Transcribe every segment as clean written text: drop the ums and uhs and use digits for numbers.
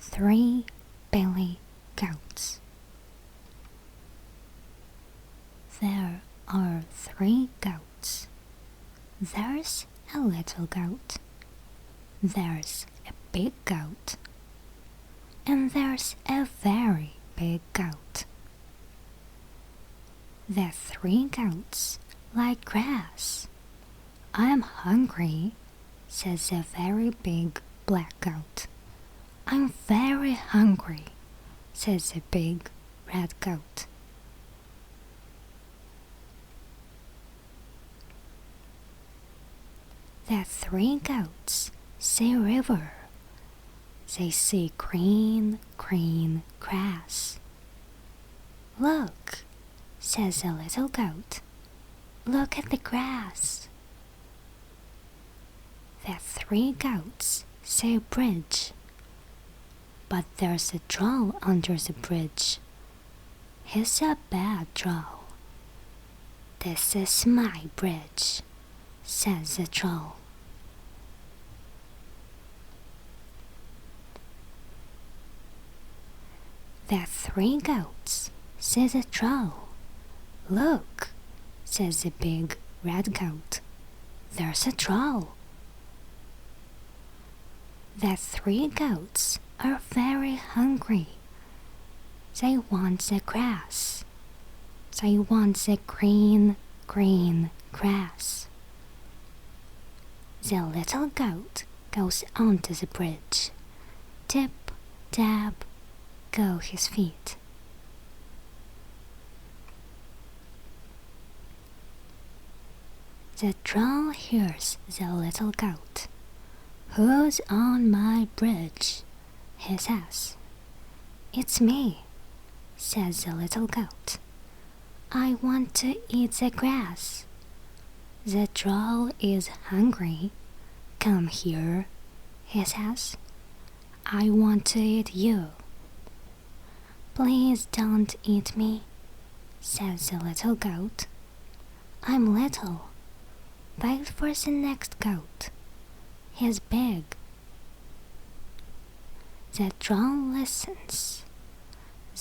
3 billy goats. There are 3 goats. There's a little goat. There's a big goat. And there's a very big goat. The 3 goats like grass. I'm hungry, says a very big black goat. I'm very hungry, says a big red goat. The 3 goats see river. They see green, green grass. Look, says a little goat. Look at the grass. The 3 goats see a bridge. But there's a troll under the bridge. He's a bad troll. This is my bridge, says the troll. The 3 goats see the troll. Look, says the big red goat. There's a troll. The 3 goats are very hungry. They want the grass. They want the green, green grass. The little goat goes onto the bridge. Tip, tap, go his feet. The troll hears the little goat. Who's on my bridge? He says. It's me, says the little goat. I want to eat the grass. The troll is hungry. Come here, he says. I want to eat you. Please don't eat me, says the little goat. I'm little. Wait for the next goat. He's big. The troll listens.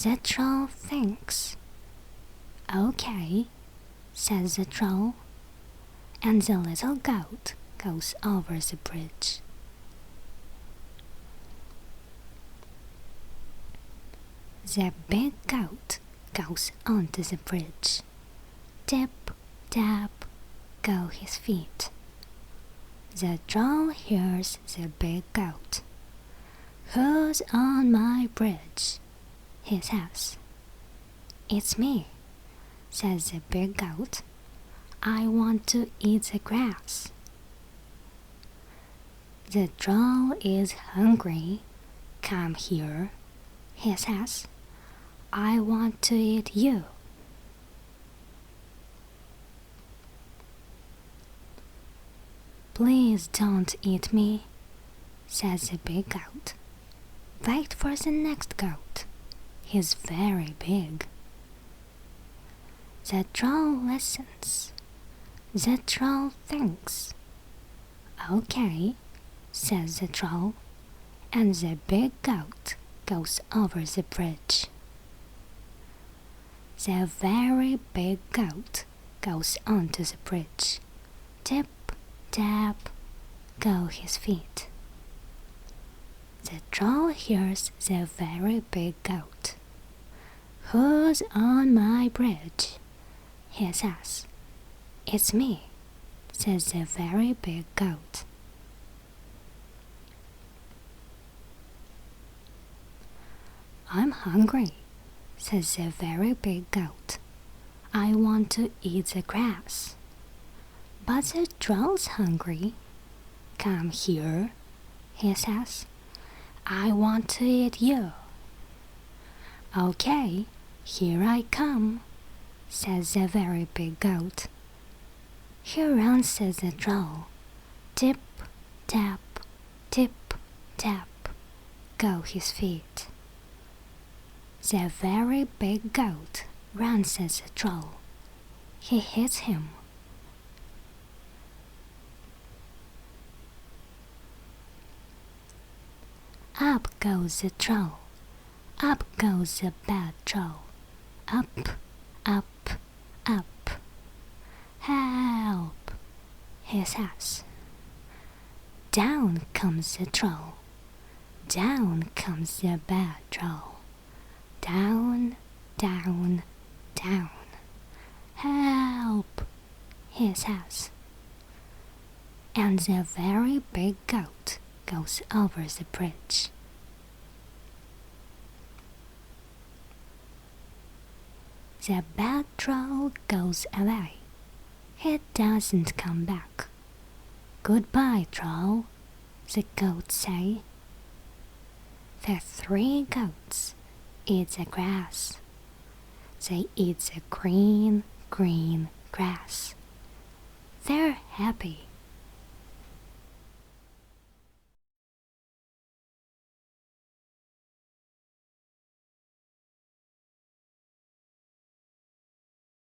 The troll thinks. Okay, says the troll, and the little goat goes over the bridge. The big goat goes onto the bridge. Tip, tap, go his feet. The troll hears the big goat. Who's on my bridge? He says. It's me, says the big goat. I want to eat the grass. The troll is hungry. Come here, he says. I want to eat you. Please don't eat me, says the big goat. Wait for the next goat. He's very big. The troll listens. The troll thinks. Okay, says the troll, and the big goat goes over the bridge. The very big goat goes onto the bridge. Tip, tap, go his feet. The troll hears the very big goat. Who's on my bridge? He says. It's me, says the very big goat. I'm hungry, says the very big goat. I want to eat the grass. But the troll's hungry. Come here, he says. I want to eat you. Okay, here I come, says the very big goat. Here runs says the troll. Tip, tap, tip, tap, go his feet. The very big goat runs says the troll. He hits him. Up goes the troll, up goes the bad troll. Up, up, up. Help, he says. Down comes the troll, down comes the bad troll. Down, down, down. Help, he says. And the very big goat goes over the bridge. The bad troll goes away. He doesn't come back. Goodbye, troll, the goats say. The three goats eat the grass. They eat the green, green grass. They're happy.